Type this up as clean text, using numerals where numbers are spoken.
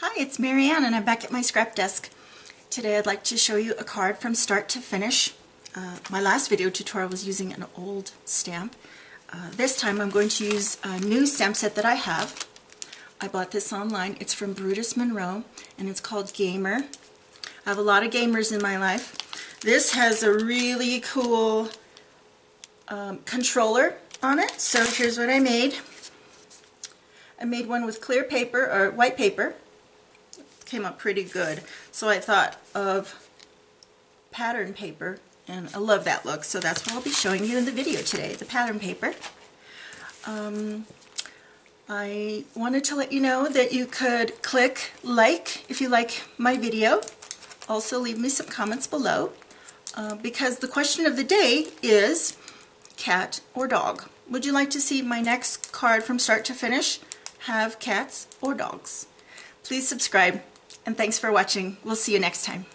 Hi, it's Marianne and I'm back at my scrap desk. Today I'd like to show you a card from start to finish. My last video tutorial was using an old stamp. This time I'm going to use a new stamp set that I have. I bought this online. It's from Brutus Monroe and it's called Gamer. I have a lot of gamers in my life. This has a really cool controller on it. So here's what I made. I made one with clear paper or white paper. Came up pretty good. So I thought of pattern paper, and I love that look, so that's what I'll be showing you in the video today, the pattern paper. I wanted to let you know that you could click like if you like my video. Also leave me some comments below because the question of the day is cat or dog. Would you like to see my next card from start to finish have cats or dogs? Please subscribe. And thanks for watching. We'll see you next time.